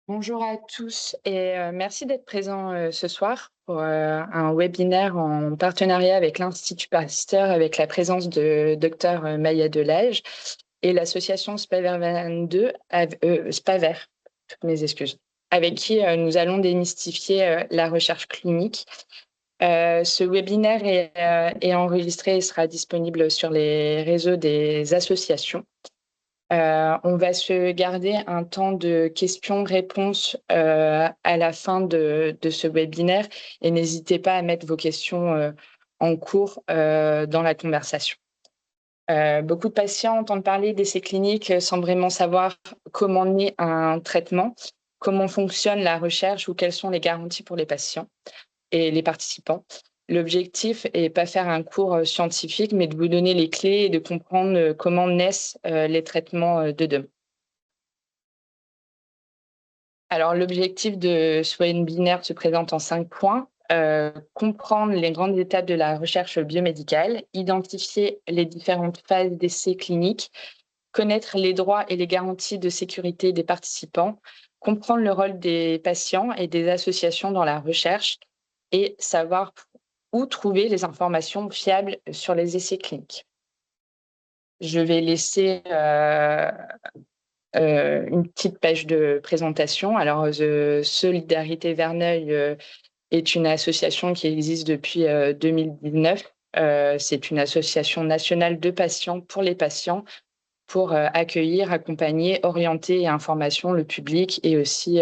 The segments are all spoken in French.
Bonjour à tous et merci d'être présents, ce soir pour, un webinaire en partenariat avec l'Institut Pasteur, avec la présence de docteur, Maya Delage et l'association SPAVER 22 SPAVER, toutes mes excuses, avec qui, nous allons démystifier, la recherche clinique. Ce webinaire est enregistré et sera disponible sur les réseaux des associations. On va se garder un temps de questions-réponses, à la fin de ce webinaire et n'hésitez pas à mettre vos questions, en cours, dans la conversation. Beaucoup de patients entendent parler d'essais cliniques, sans vraiment savoir comment naît un traitement, comment fonctionne la recherche ou quelles sont les garanties pour les patients et les participants. L'objectif est pas faire un cours, scientifique, mais de vous donner les clés et de comprendre, comment naissent, les traitements, de demain. Alors l'objectif de ce webinaire se présente en 5 points. Comprendre les grandes étapes de la recherche biomédicale, identifier les différentes phases d'essais cliniques, connaître les droits et les garanties de sécurité des participants, comprendre le rôle des patients et des associations dans la recherche et savoir où trouver les informations fiables sur les essais cliniques. Je vais laisser une petite page de présentation. Alors, Solidarité Verneuil est une association qui existe depuis 2019. C'est une association nationale de patients pour les patients pour accueillir, accompagner, orienter et information le public et aussi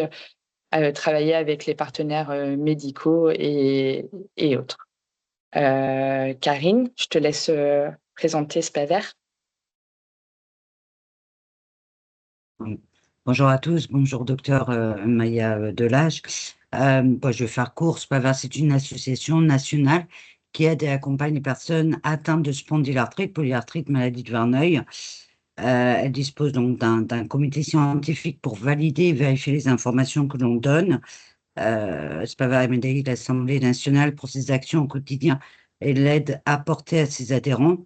travailler avec les partenaires médicaux et autres. Karine, je te laisse présenter SPAVER. Bonjour à tous, bonjour docteur Maya Delage. Je vais faire court. SPAVER, c'est une association nationale qui aide et accompagne les personnes atteintes de spondylarthrite, polyarthrite, maladie de Verneuil. Elle dispose donc d'un comité scientifique pour valider et vérifier les informations que l'on donne. SPAVER est médaillé de l'Assemblée nationale pour ses actions au quotidien et l'aide apportée à ses adhérents.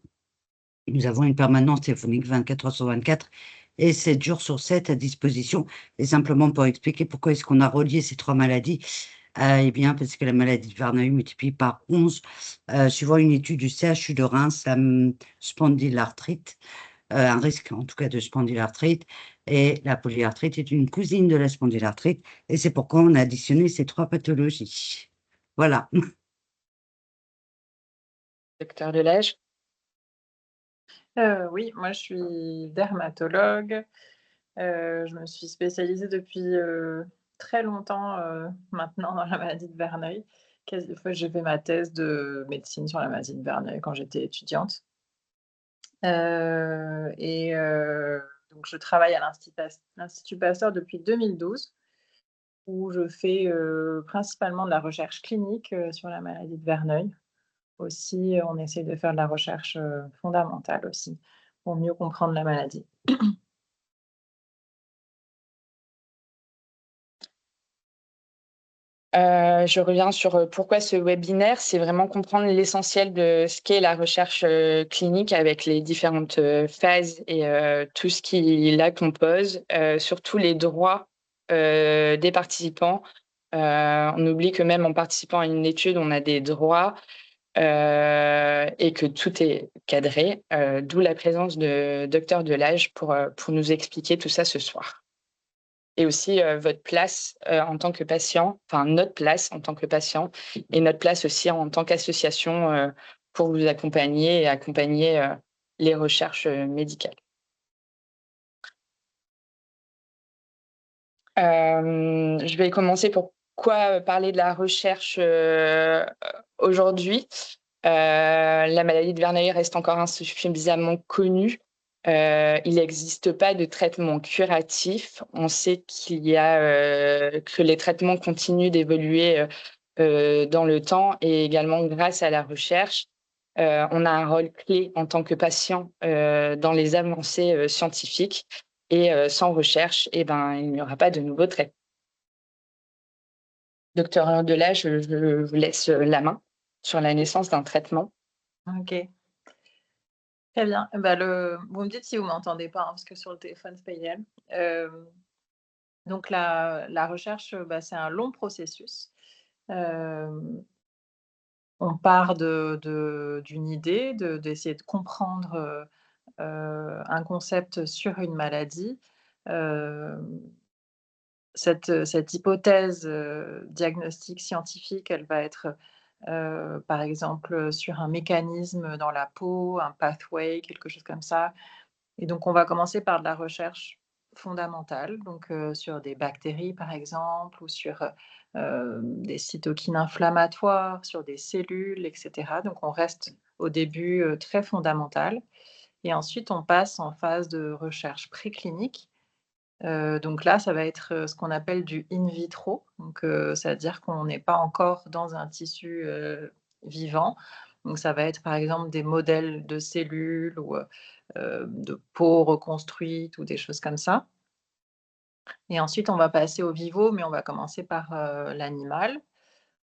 Nous avons une permanence téléphonique 24 heures sur 24 et 7 jours sur 7 à disposition. Et simplement pour expliquer pourquoi est-ce qu'on a relié ces trois maladies, eh bien, parce que la maladie de Verneuil multiplie par 11, suivant une étude du CHU de Reims, la spondylarthrite, un risque en tout cas de spondylarthrite, et la polyarthrite est une cousine de la spondylarthrite, et c'est pourquoi on a additionné ces trois pathologies. Voilà. Docteur Delage. Oui, moi je suis dermatologue. Je me suis spécialisée depuis, très longtemps, maintenant dans la maladie de Verneuil. Quasi fois, j'ai fait ma thèse de médecine sur la maladie de Verneuil quand j'étais étudiante. Donc je travaille à l'Institut Pasteur depuis 2012 où je fais, principalement de la recherche clinique, sur la maladie de Verneuil. Aussi, on essaie de faire de la recherche, fondamentale aussi, pour mieux comprendre la maladie. Je reviens sur, pourquoi ce webinaire. C'est vraiment comprendre l'essentiel de ce qu'est la recherche, clinique avec les différentes, phases et tout ce qui la compose, surtout les droits, des participants. On oublie que même en participant à une étude, on a des droits, et que tout est cadré, d'où la présence de docteur Delage pour nous expliquer tout ça ce soir. Et aussi, votre place, en tant que patient, enfin notre place en tant que patient et notre place aussi en tant qu'association, pour vous accompagner et accompagner, les recherches, médicales. Je vais commencer pourquoi, parler de la recherche, aujourd'hui. La maladie de Verneuil reste encore insuffisamment connue. Il n'existe pas de traitement curatif. On sait qu'il y a, que les traitements continuent d'évoluer, dans le temps et également grâce à la recherche. On a un rôle clé en tant que patient, dans les avancées, scientifiques et sans recherche et ben, il n'y aura pas de nouveaux traitements. Docteur Delage, je vous laisse, la main sur la naissance d'un traitement. OK, très bien. Bah, vous me dites si vous m'entendez pas, hein, parce que sur le téléphone, c'est pas idéal. Donc la recherche, c'est un long processus. Hem, on part d'une idée, d'essayer de comprendre, un concept sur une maladie. Hem, cette hypothèse, diagnostique scientifique, elle va être, par exemple, sur un mécanisme dans la peau, un pathway, quelque chose comme ça. Et donc on va commencer par de la recherche fondamentale, donc sur des bactéries par exemple ou sur, des cytokines inflammatoires, sur des cellules et cetera. Donc on reste au début, très fondamental et ensuite on passe en phase de recherche préclinique. Donc là, ça va être, ce qu'on appelle du in vitro. Donc c'est-à-dire qu'on n'est pas encore dans un tissu, vivant. Donc ça va être par exemple des modèles de cellules ou de peau reconstruite ou des choses comme ça. Et ensuite, on va passer au vivo, mais on va commencer par, l'animal.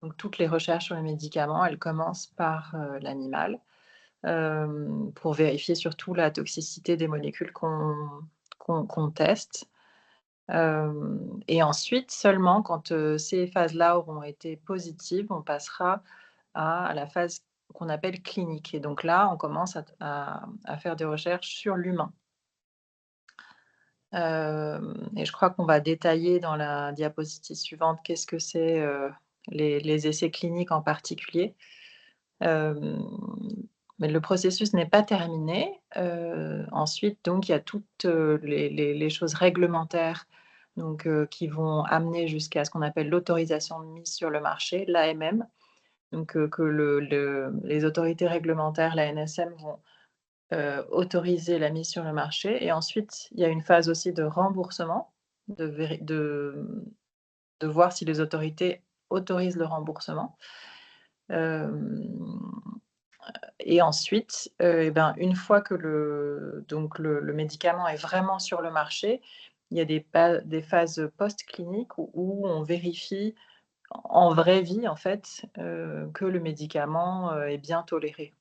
Donc toutes les recherches sur les médicaments, elles commencent par, l'animal, pour vérifier surtout la toxicité des molécules qu'on teste. Et ensuite, seulement quand, ces phases-là auront été positives, on passera à la phase qu'on appelle clinique et donc là, on commence à faire des recherches sur l'humain. Et je crois qu'on va détailler dans la diapositive suivante qu'est-ce que c'est, les essais cliniques en particulier. Hem, mais le processus n'est pas terminé. Ensuite, donc il y a toutes, les choses réglementaires, donc qui vont amener jusqu'à ce qu'on appelle l'autorisation de mise sur le marché, l'AMM. Donc que les autorités réglementaires, la l'ANSM vont, autoriser la mise sur le marché et ensuite il y a une phase aussi de remboursement, de véri de voir si les autorités autorisent le remboursement. Hem Et ensuite, et ben, une fois que le médicament est vraiment sur le marché, il y a des phases post-cliniques où on vérifie en vraie vie, en fait, que le médicament, est bien toléré.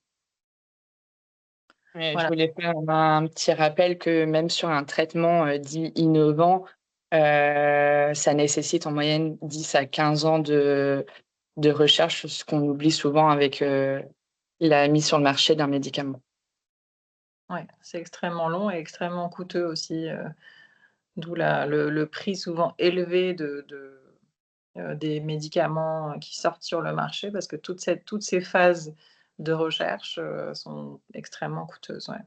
Ouais, je Voilà. voulais faire un petit rappel que même sur un traitement, dit innovant, ça nécessite en moyenne 10 à 15 ans de recherche, ce qu'on oublie souvent avec, la mise sur le marché d'un médicament. Ouais, c'est extrêmement long et extrêmement coûteux aussi, d'où le prix souvent élevé des médicaments, qui sortent sur le marché parce que toutes ces phases de recherche, sont extrêmement coûteuses, ouais.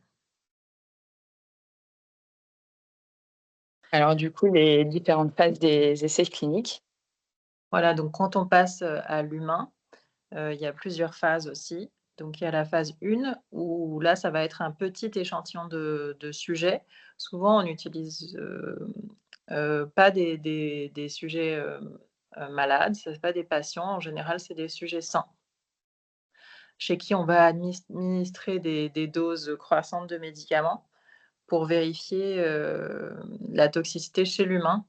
Alors du coup, les différentes phases des essais cliniques. Voilà, donc quand on passe, à l'humain, il y a plusieurs phases aussi. Donc il y a la phase 1 où là, ça va être un petit échantillon de sujets. Souvent, on utilise, pas des sujets, malades, c'est pas des patients. En général, c'est des sujets sains, chez qui on va administrer des doses croissantes de médicaments pour vérifier, la toxicité chez l'humain.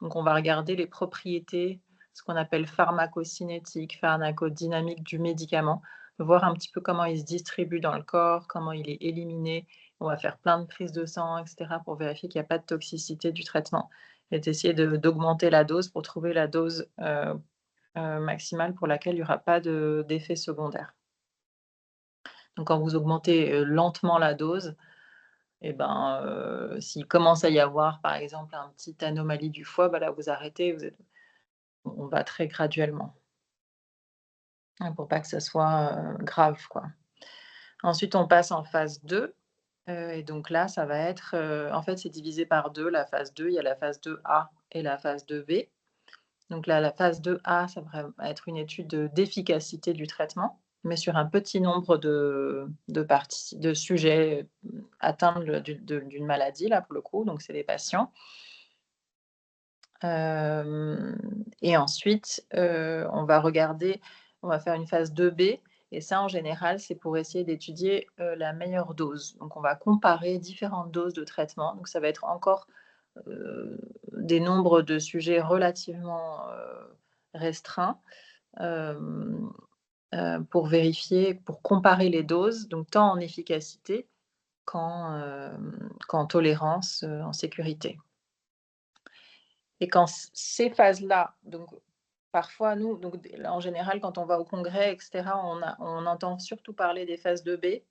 Donc on va regarder les propriétés, ce qu'on appelle pharmacocinétiques, pharmacodynamiques du médicament, voir un petit peu comment il se distribue dans le corps, comment il est éliminé. On va faire plein de prises de sang et cetera pour vérifier qu'il y a pas de toxicité du traitement et d'essayer d'augmenter la dose pour trouver la dose, maximale pour laquelle il y aura pas d'effets secondaires. Donc quand vous augmentez, lentement la dose et ben, s'il commence à y avoir par exemple un petite anomalie du foie, bah là vous arrêtez, on va très graduellement, hein, pour pas que ça soit, grave, quoi. Ensuite, on passe en phase 2, et donc là, ça va être, en fait, c'est divisé par 2 la phase 2. Il y a la phase 2A et la phase 2B. Donc là, la phase 2A, ça va être une étude d'efficacité du traitement, mais sur un petit nombre de sujets, atteints d'une maladie, là, pour le coup, donc c'est les patients. Et ensuite, on va faire une phase 2B et ça, en général, c'est pour essayer d'étudier, la meilleure dose. Donc on va comparer différentes doses de traitement. Donc ça va être encore, des nombres de sujets relativement, restreints, hem, pour comparer les doses, donc tant en efficacité qu'en tolérance, en sécurité. Et quand ces phases-là, donc parfois nous, donc en général, quand on va au congrès, etc., on entend surtout parler des phases 2B.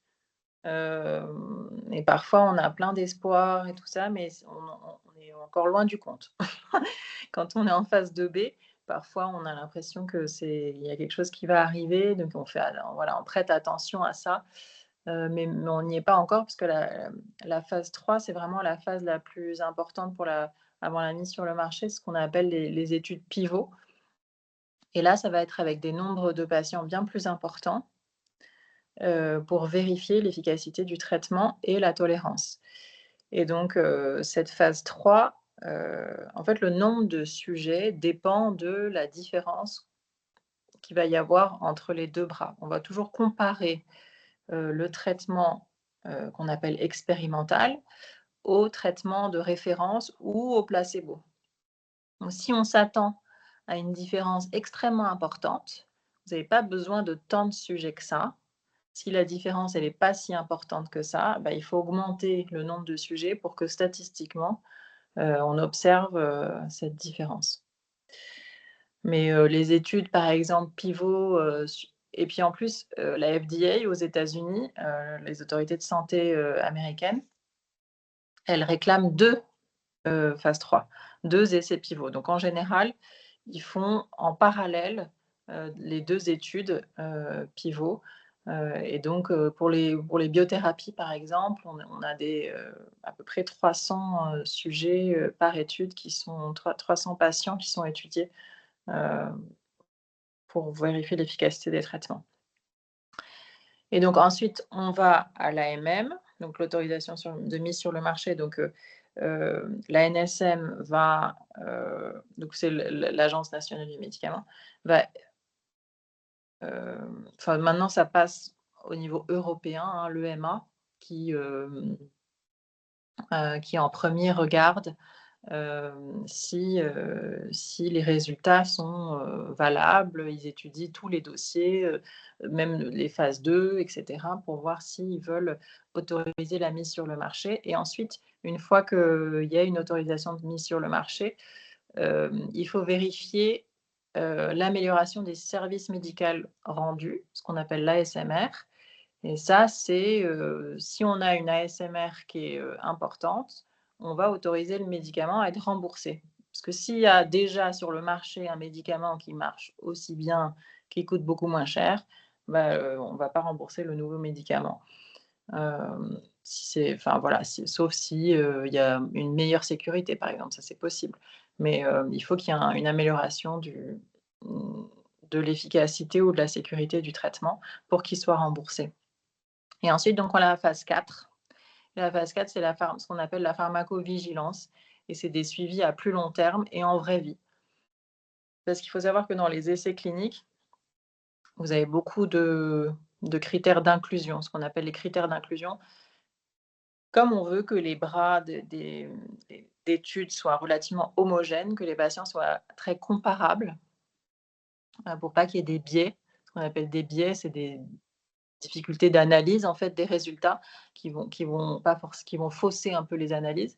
Et parfois, on a plein d'espoir et tout ça, mais on est encore loin du compte. Quand on est en phase 2B, parfois, on a l'impression il y a quelque chose qui va arriver, donc on prête attention à ça, mais on n'y est pas encore parce que la phase 3, c'est vraiment la phase la plus importante avant la mise sur le marché, ce qu'on appelle les études pivots. Et là, ça va être avec des nombres de patients bien plus importants pour vérifier l'efficacité du traitement et la tolérance. Et donc, cette phase 3, en fait, le nombre de sujets dépend de la différence qu'il va y avoir entre les 2 bras. On va toujours comparer, le traitement, qu'on appelle expérimental au traitement de référence ou au placebo. Donc si on s'attend à une différence extrêmement importante, vous n'avez pas besoin de tant de sujets que ça. Si la différence elle est pas si importante que ça, bah, il faut augmenter le nombre de sujets pour que statistiquement, on observe, cette différence. Mais, les études par exemple pivot, et puis en plus, la FDA aux États-Unis, les autorités de santé, américaines, elles réclament 2 phase 3, 2 essais pivots. Donc en général, ils font en parallèle, les 2 études, pivots, et donc pour les biothérapies, par exemple, on a à peu près 300, sujets, par étude qui sont 300 patients qui sont étudiés, heu, pour vérifier l'efficacité des traitements. Et donc ensuite, on va à l'AMM, donc l'autorisation de mise sur le marché. Donc, l'ANSM va, donc c'est l'Agence nationale du médicament, va, enfin maintenant ça passe au niveau européen, hein, l'EMA qui en premier regarde si les résultats sont valables. Ils étudient tous les dossiers, même les phases 2, et cetera, pour voir s'ils veulent autoriser la mise sur le marché. Et ensuite, une fois qu'il y a une autorisation de mise sur le marché, il faut vérifier l'amélioration des services médicaux rendus, ce qu'on appelle l'ASMR. Et ça, c'est si on a une ASMR qui est importante, on va autoriser le médicament à être remboursé. Parce que s'il y a déjà sur le marché un médicament qui marche aussi bien, qui coûte beaucoup moins cher, bah, on ne va pas rembourser le nouveau médicament. Enfin voilà, sauf si il y a une meilleure sécurité, par exemple, ça c'est possible. Mais il faut qu'il y ait une amélioration de l'efficacité ou de la sécurité du traitement pour qu'il soit remboursé. Et ensuite, donc, on a la phase 4. La phase 4, c'est ce qu'on appelle la pharmacovigilance, et c'est des suivis à plus long terme et en vraie vie. Parce qu'il faut savoir que dans les essais cliniques, vous avez beaucoup de critères d'inclusion, ce qu'on appelle les critères d'inclusion. Comme on veut que les bras d'études soient relativement homogènes, que les patients soient très comparables, pour pas qu'il y ait des biais. Ce qu'on appelle des biais, c'est des difficultés d'analyse en fait des résultats qui vont fausser un peu les analyses.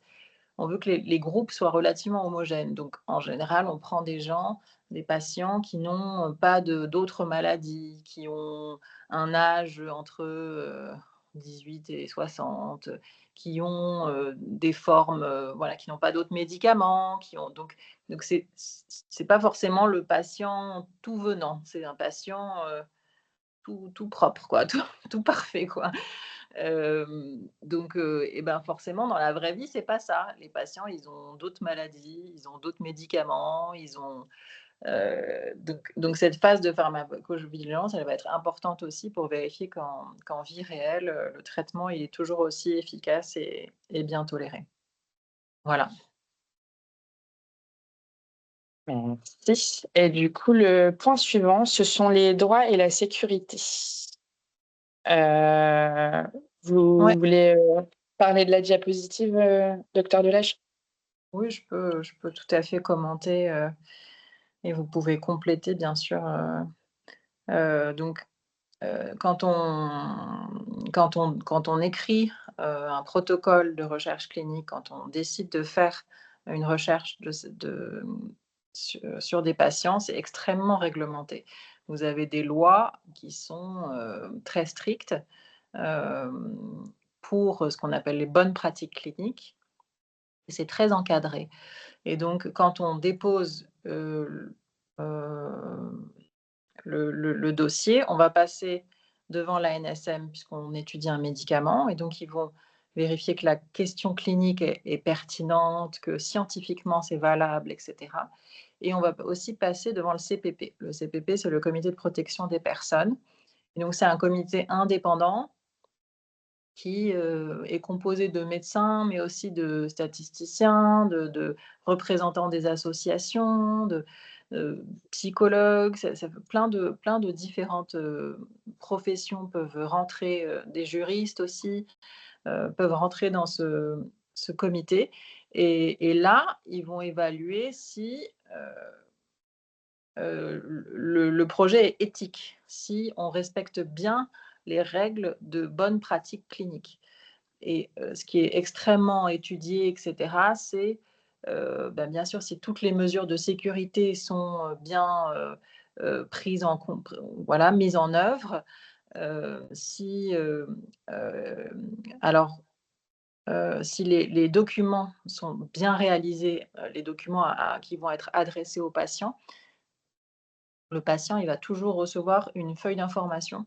On veut que les groupes soient relativement homogènes. Donc en général, on prend des patients qui n'ont pas d'autres maladies, qui ont un âge entre 18 et 60, qui ont des formes, voilà, qui n'ont pas d'autres médicaments, donc c'est pas forcément le patient tout venant, c'est un patient tout propre, quoi, tout parfait, quoi. Donc, et ben, forcément, dans la vraie vie, c'est pas ça. Les patients, ils ont d'autres maladies, ils ont d'autres médicaments, donc cette phase de pharmacovigilance, elle va être importante aussi pour vérifier qu'en vie réelle, le traitement, il est toujours aussi efficace et bien toléré. Voilà. Merci. Et du coup, le point suivant, ce sont les droits et la sécurité. Heu, vous Ouais. voulez, parler de la diapositive, docteur Delage? Oui, je peux tout à fait commenter, et vous pouvez compléter bien sûr, donc quand on écrit, un protocole de recherche clinique, quand on décide de faire une recherche sur des patients, c'est extrêmement réglementé. Vous avez des lois qui sont très strictes pour ce qu'on appelle les bonnes pratiques cliniques. Et c'est très encadré. Et donc, quand on dépose le dossier, on va passer devant l'ANSM puisqu'on étudie un médicament. Et donc, ils vont vérifier que la question clinique est pertinente, que scientifiquement c'est valable, etc. Et on va aussi passer devant le CPP. Le CPP, c'est le Comité de protection des personnes. Et donc, c'est un comité indépendant qui est composé de médecins, mais aussi de statisticiens, de représentants des associations, de psychologues. Plein de différentes professions peuvent rentrer, des juristes aussi, peuvent rentrer dans ce comité. Et là, ils vont évaluer si le projet est éthique, si on respecte bien les règles de bonne pratique clinique. Et ce qui est extrêmement étudié, et cetera, c'est, bien sûr, si toutes les mesures de sécurité sont bien prises en compte, voilà, mises en œuvre. Si, alors, si les documents sont bien réalisés, les documents qui vont être adressés au patient, le patient, il va toujours recevoir une feuille d'information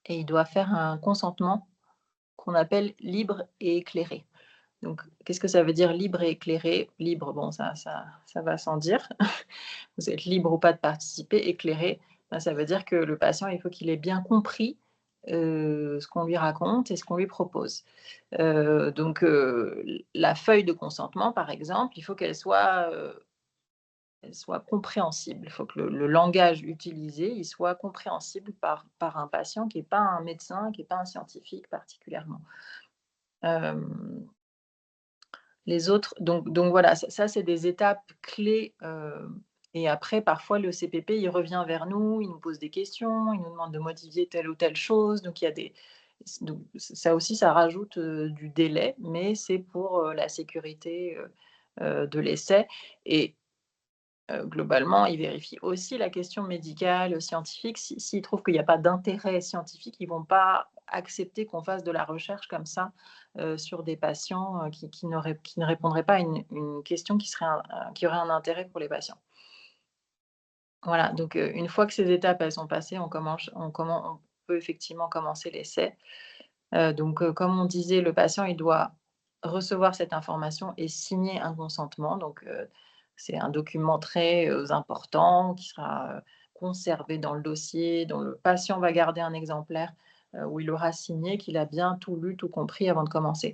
et il doit faire un consentement qu'on appelle libre et éclairé. Donc, qu'est-ce que ça veut dire libre et éclairé? Libre, bon, ça va sans dire. Vous êtes libre ou pas de participer. Éclairé, ça veut dire que le patient, il faut qu'il ait bien compris ce qu'on lui raconte et ce qu'on lui propose. Donc, la feuille de consentement, par exemple, il faut qu'elle soit compréhensible. Il faut que le langage utilisé il soit compréhensible par un patient qui n'est pas un médecin, qui n'est pas un scientifique particulièrement. Les autres, donc voilà, ça c'est des étapes clés. Et après, parfois, le CPP, il revient vers nous, il nous pose des questions, il nous demande de modifier telle ou telle chose. Donc, il y a donc, ça aussi, ça rajoute du délai, mais c'est pour la sécurité de l'essai. Et globalement, il vérifie aussi la question médicale, scientifique. S'ils trouvent qu'il n'y a pas d'intérêt scientifique, ils ne vont pas accepter qu'on fasse de la recherche comme ça sur des patients qui ne répondraient pas à une question qui aurait un intérêt pour les patients. Voilà, donc une fois que ces étapes elles sont passées, on peut effectivement commencer l'essai. Donc comme on disait, le patient il doit recevoir cette information et signer un consentement. Donc c'est un document très important qui sera conservé dans le dossier, dont le patient va garder un exemplaire où il aura signé qu'il a bien tout lu, tout compris avant de commencer.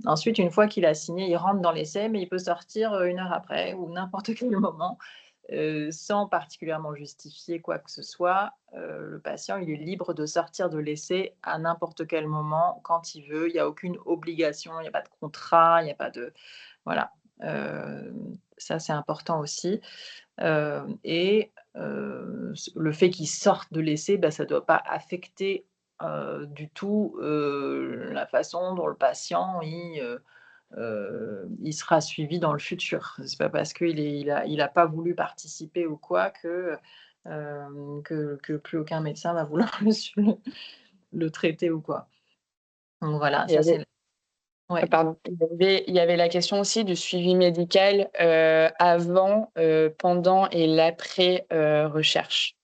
Ensuite, une fois qu'il a signé, il rentre dans l'essai, mais il peut sortir 1 heure après ou n'importe quel moment sans particulièrement justifier quoi que ce soit. Le patient, il est libre de sortir de l'essai à n'importe quel moment, quand il veut. Il n'y a aucune obligation, il n'y a pas de contrat, il n'y a pas de... Voilà. Ça, c'est important aussi. Et le fait qu'il sorte de l'essai, ça ne doit pas affecter du tout la façon dont le patient il sera suivi dans le futur. C'est pas parce qu'il a pas voulu participer ou quoi que plus aucun médecin va vouloir le traiter ou quoi. Donc voilà, Il y ça avait c'est ouais. pardon, il y avait la question aussi du suivi médical, avant, pendant et l'après, recherche.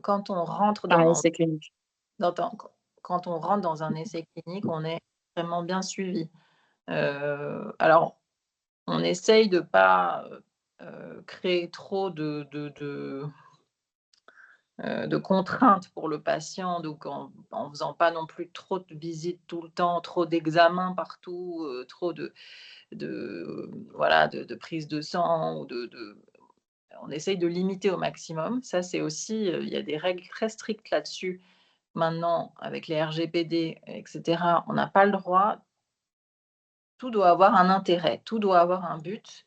Quand on rentre Par dans essai clinique. dans quand on rentre dans un essai clinique, on est extrêmement bien suivi. Alors on essaye de pas créer trop de contraintes pour le patient, donc en faisant pas non plus trop de visites tout le temps, trop d'examens partout, trop voilà, de prise de sang ou on essaye de limiter au maximum. Ça, c'est aussi, il y a des règles très strictes là-dessus. Maintenant, avec les RGPD et cetera, on n'a pas le droit. Tout doit avoir un intérêt, tout doit avoir un but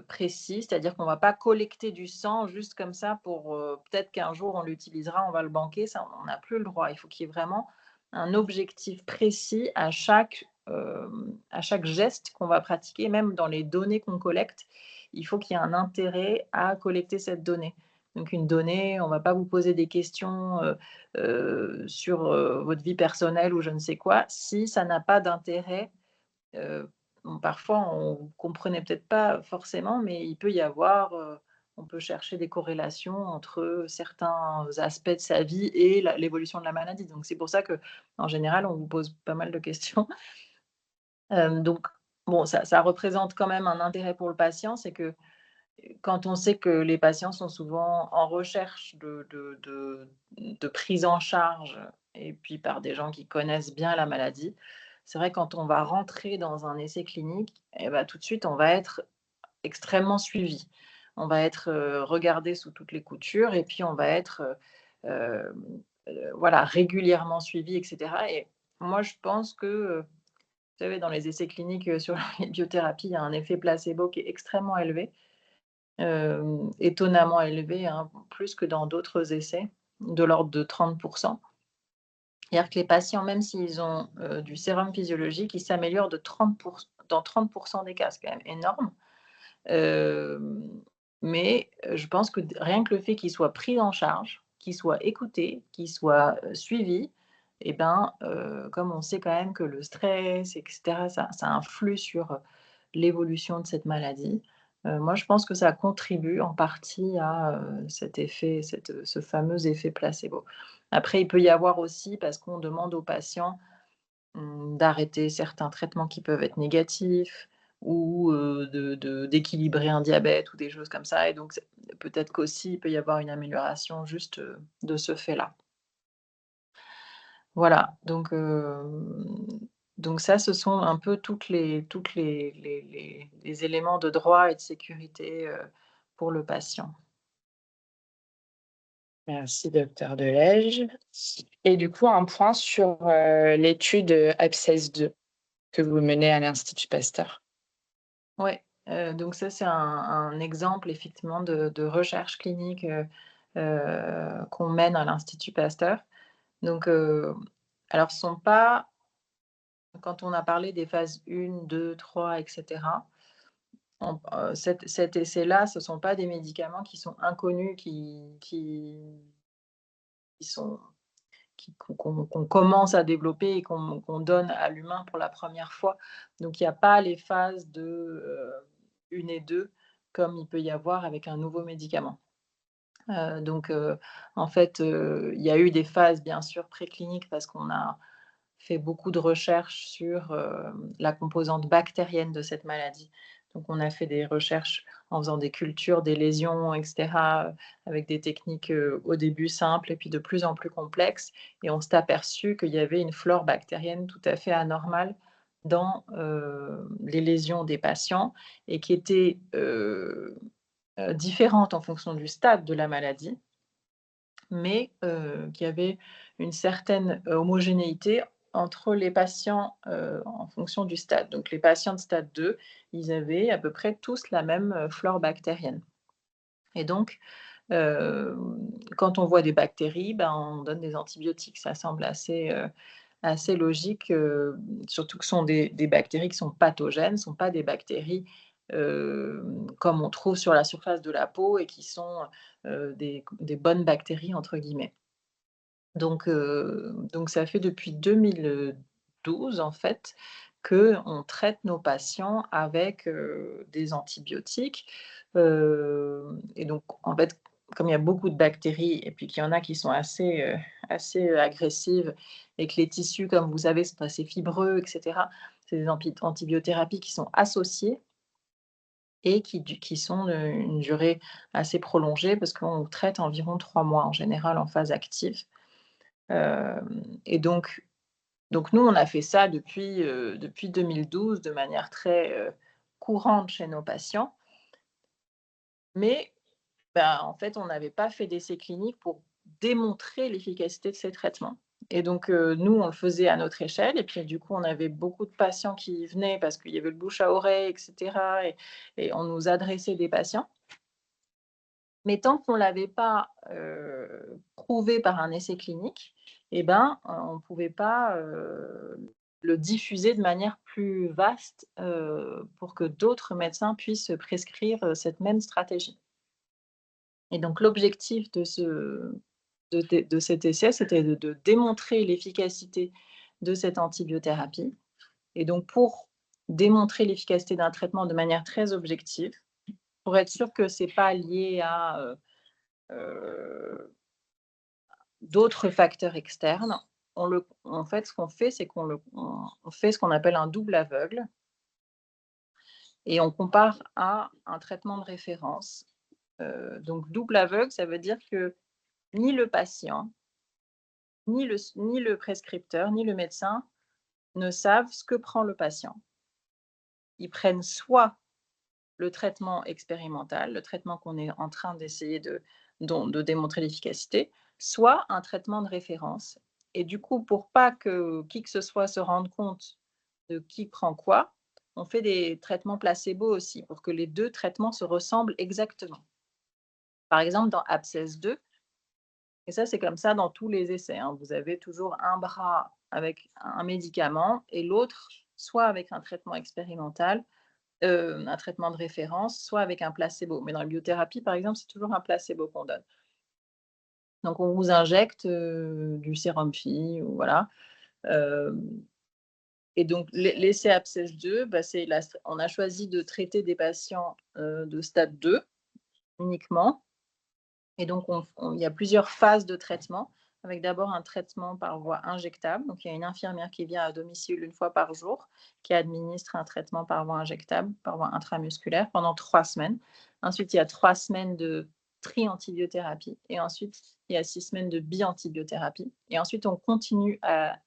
précis, c'est-à-dire qu'on ne va pas collecter du sang juste comme ça pour peut-être qu'un jour on l'utilisera, on va le banquer, ça on n'a plus le droit. Il faut qu'il y ait vraiment un objectif précis à chaque à chaque geste qu'on va pratiquer, même dans les données qu'on collecte, il faut qu'il y ait un intérêt à collecter cette donnée. Donc une donnée, on ne va pas vous poser des questions sur votre vie personnelle ou je ne sais quoi, si ça n'a pas d'intérêt. Bon, parfois, on ne comprenait peut-être pas forcément, mais il peut y avoir, on peut chercher des corrélations entre certains aspects de sa vie et l'évolution de la maladie. Donc c'est pour ça qu'en général, on vous pose pas mal de questions. Donc bon, ça représente quand même un intérêt pour le patient, c'est que quand on sait que les patients sont souvent en recherche de prise en charge et puis par des gens qui connaissent bien la maladie, c'est vrai quand on va rentrer dans un essai clinique et bah, tout de suite on va être extrêmement suivi. On va être, regardé sous toutes les coutures et puis on va être, voilà, régulièrement suivi et cetera et moi je pense que, vous savez dans les essais cliniques, sur les biothérapies, il y a un effet placebo qui est extrêmement élevé. Étonnamment élevé, hein, plus que dans d'autres essais, de l'ordre de 30. C'est-à-dire que les patients, même s'ils ont, du sérum physiologique, ils s'améliorent de 30 dans 30 des cas, c'est quand même énorme. Mais je pense que rien que le fait qu'ils soient pris en charge, qu'ils soient écoutés, qu'ils soient, suivis et ben, comme on sait quand même que le stress et cetera, ça influe sur, l'évolution de cette maladie. Moi, je pense que ça contribue en partie à, cet effet, ce fameux effet placebo. Après, il peut y avoir aussi, parce qu'on demande aux patients, d'arrêter certains traitements qui peuvent être négatifs ou, d'équilibrer un diabète ou des choses comme ça et donc peut-être qu'aussi il peut y avoir une amélioration juste, de ce fait-là. Voilà, donc ça, ce sont un peu toutes les éléments de droit et de sécurité, pour le patient. Merci, docteur Delège. Et du coup, un point sur l'étude ABSCESS2 que vous menez à l'Institut Pasteur. Ouais, donc ça, c'est un exemple effectivement de recherche clinique, qu'on mène à l'Institut Pasteur. Donc, alors ce sont pas quand on a parlé des phases 1, 2, 3 et cetera, cet essai-là, ce ne sont pas des médicaments qui sont inconnus, qui sont qu'on commence à développer et qu'on donne à l'humain pour la première fois. Donc il n'y a pas les phases de, 1 et 2 comme il peut y avoir avec un nouveau médicament. Donc en fait, il y a eu des phases bien sûr précliniques parce qu'on a fait beaucoup de recherches sur, la composante bactérienne de cette maladie. Donc on a fait des recherches en faisant des cultures, des lésions et cetera, avec des techniques, au début simples et puis de plus en plus complexes et on s'est aperçu qu'il y avait une flore bactérienne tout à fait anormale dans, les lésions des patients et qui était, différente en fonction du stade de la maladie, mais qui avait une certaine homogénéité entre les patients, en fonction du stade. Donc les patients de stade 2, ils avaient à peu près tous la même, flore bactérienne et donc quand on voit des bactéries, ben, on donne des antibiotiques. Ça semble assez logique, surtout que ce sont des bactéries qui sont pathogènes, ce ne sont pas des bactéries, comme on trouve sur la surface de la peau et qui sont, des «bonnes bactéries» entre guillemets. Donc ça fait depuis 2012 en fait, qu'on traite nos patients avec, des antibiotiques, et donc en fait, comme il y a beaucoup de bactéries et puis qu'il y en a qui sont assez agressives et que les tissus, comme vous savez, sont assez fibreux et cetera, c'est des antibiothérapies qui sont associées et qui sont d'une durée assez prolongée parce qu'on traite environ 3 mois en général en phase active. Et donc nous, on a fait ça depuis 2012 de manière très, courante chez nos patients. Mais, ben, en fait, on n'avait pas fait d'essais cliniques pour démontrer l'efficacité de ces traitements. Et donc, nous, on le faisait à notre échelle et puis du coup, on avait beaucoup de patients qui venaient parce qu'il y avait le bouche à oreille et cetera et on nous adressait des patients. Mais tant qu'on ne l'avait pas, prouvé par un essai clinique et ben, on ne pouvait pas, le diffuser de manière plus vaste pour que d'autres médecins puissent prescrire cette même stratégie. Et donc l'objectif de cet essai, c'était de démontrer l'efficacité de cette antibiothérapie. Et donc pour démontrer l'efficacité d'un traitement de manière très objective, pour être sûr que ce n'est pas lié à d'autres facteurs externes, en fait, ce qu'on fait, c'est on fait ce qu'on appelle un double aveugle et on compare à un traitement de référence. Donc double aveugle, ça veut dire que ni le patient, ni le prescripteur, ni le médecin ne savent ce que prend le patient. Ils prennent soit le traitement expérimental, le traitement qu'on est en train d'essayer de démontrer l'efficacité, soit un traitement de référence. Et du coup, pour pas que qui que ce soit se rende compte de qui prend quoi, on fait des traitements placebo aussi, pour que les 2 traitements se ressemblent exactement. Par exemple, dans Abscess 2, et ça, c'est comme ça dans tous les essais, hein, vous avez toujours un bras avec un médicament et l'autre soit avec un traitement expérimental, un traitement de référence, soit avec un placebo. Mais dans la biothérapie, par exemple, c'est toujours un placebo qu'on donne. Donc on vous injecte, du sérum Phi ou voilà, et donc l'essai Abscess 2, bah, on a choisi de traiter des patients, de stade 2 uniquement. Et donc, il y a plusieurs phases de traitement, avec d'abord un traitement par voie injectable. Donc, il y a une infirmière qui vient à domicile une fois par jour, qui administre un traitement par voie injectable, par voie intramusculaire, pendant 3 semaines. Ensuite, il y a 3 semaines de tri-antibiothérapie. Et ensuite, il y a 6 semaines de bi-antibiothérapie. Et ensuite, on continue à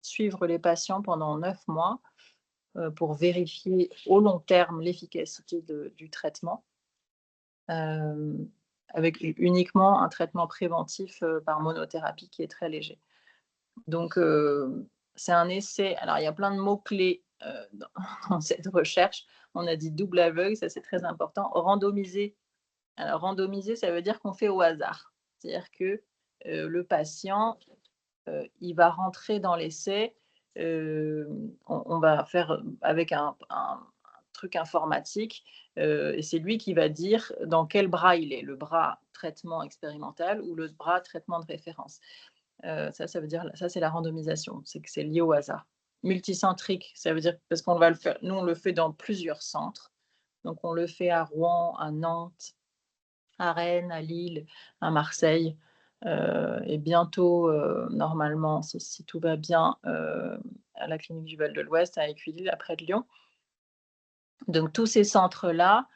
suivre les patients pendant 9 mois pour vérifier au long terme l'efficacité du traitement. Avec uniquement un traitement préventif par monothérapie qui est très léger. Donc, c'est un essai. Alors, il y a plein de mots-clés dans cette recherche. On a dit double aveugle, ça c'est très important. Randomisé. Alors, randomisé, ça veut dire qu'on fait au hasard. C'est-à-dire que le patient, il va rentrer dans l'essai. On va faire avec un truc informatique. Et c'est lui qui va dire dans quel bras il est, le bras traitement expérimental ou le bras traitement de référence. Ça veut dire, ça c'est la randomisation, c'est que c'est lié au hasard. Multicentrique, ça veut dire parce qu'on va le faire, nous on le fait dans plusieurs centres. Donc on le fait à Rouen, à Nantes, à Rennes, à Lille, à Marseille. Et bientôt, normalement, si tout va bien, à la clinique du Val de l'Ouest, à Écueillé, près de Lyon. Donc tous ces centres-là,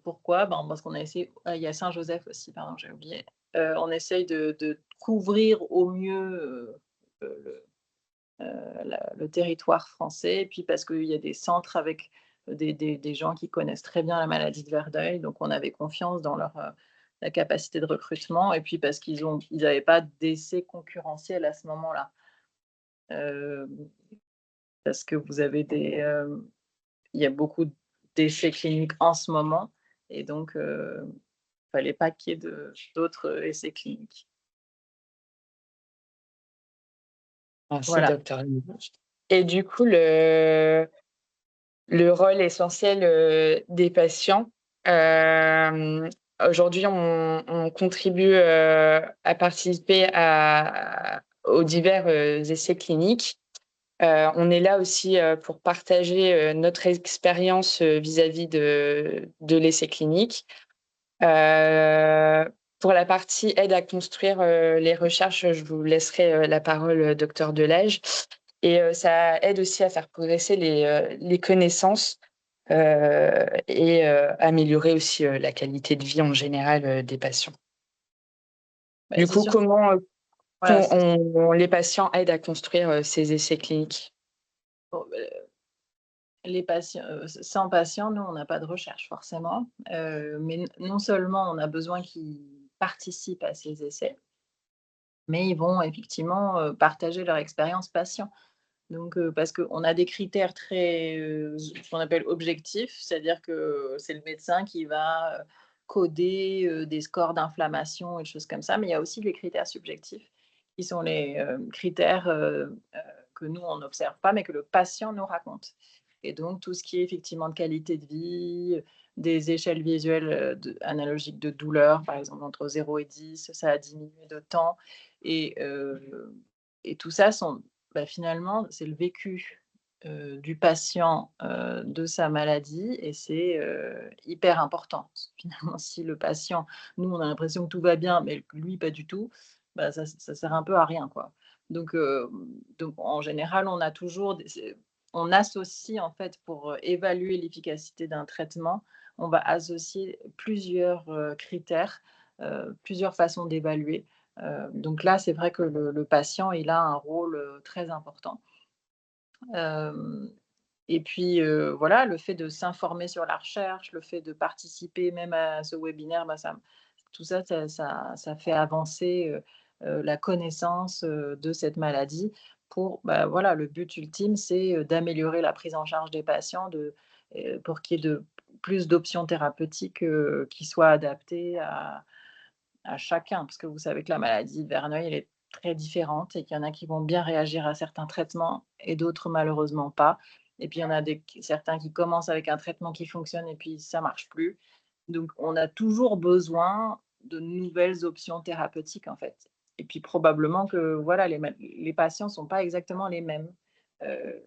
pourquoi? Ben, parce qu'on a essayé, il y a Saint-Joseph aussi, pardon, j'ai oublié. On essaye de couvrir au mieux le territoire français, et puis parce qu'il y a des centres avec des gens qui connaissent très bien la maladie de Verdeuil, donc on avait confiance dans la capacité de recrutement, et puis parce qu'ils n'avaient pas d'essai concurrentiel à ce moment-là. Parce que vous avez il y a beaucoup d'essais cliniques en ce moment, et donc il ne fallait pas qu'il y ait d'autres essais cliniques. Merci, Voilà. docteur. Et du coup, le rôle essentiel des patients, aujourd'hui, on contribue à participer aux divers essais cliniques. On est là aussi pour partager notre expérience vis-à-vis de l'essai clinique. Pour la partie aide à construire les recherches, je vous laisserai la parole, docteur Delage. Et ça aide aussi à faire progresser les connaissances et améliorer aussi la qualité de vie en général des patients. Du coup, Sûr. comment Voilà, les patients aident à construire ces essais cliniques? bon, les patients, sans patients, nous, on n'a pas de recherche forcément. Mais non seulement on a besoin qu'ils participent à ces essais, mais ils vont effectivement partager leur expérience patient. Donc, parce qu'on a des critères très, ce qu'on appelle objectifs, c'est-à-dire que c'est le médecin qui va coder des scores d'inflammation et des choses comme ça, mais il y a aussi des critères subjectifs qui sont les critères que nous, on n'observe pas, mais que le patient nous raconte. Et donc, tout ce qui est effectivement de qualité de vie, des échelles visuelles analogiques de douleur, par exemple entre 0 et 10, ça a diminué de temps. Et, et tout ça, finalement, c'est le vécu du patient de sa maladie et c'est hyper important. Finalement, si le patient, nous, on a l'impression que tout va bien, mais lui, pas du tout, ça sert un peu à rien, quoi. Donc, en général, on associe, en fait, pour évaluer l'efficacité d'un traitement, on va associer plusieurs critères, plusieurs façons d'évaluer. Donc là, c'est vrai que le patient, il a un rôle très important. Et puis, voilà, le fait de s'informer sur la recherche, le fait de participer même à ce webinaire, tout ça, ça fait avancer, la connaissance, de cette maladie voilà, le but ultime, c'est, d'améliorer la prise en charge des patients, pour qu'il y ait plus d'options thérapeutiques, qui soient adaptées à chacun. Parce que vous savez que la maladie de Verneuil, elle est très différente et qu'il y en a qui vont bien réagir à certains traitements et d'autres malheureusement pas. Et puis il y en a certains qui commencent avec un traitement qui fonctionne et puis ça marche plus. Donc on a toujours besoin de nouvelles options thérapeutiques en fait. Et puis probablement que voilà, les patients ne sont pas exactement les mêmes. Heu,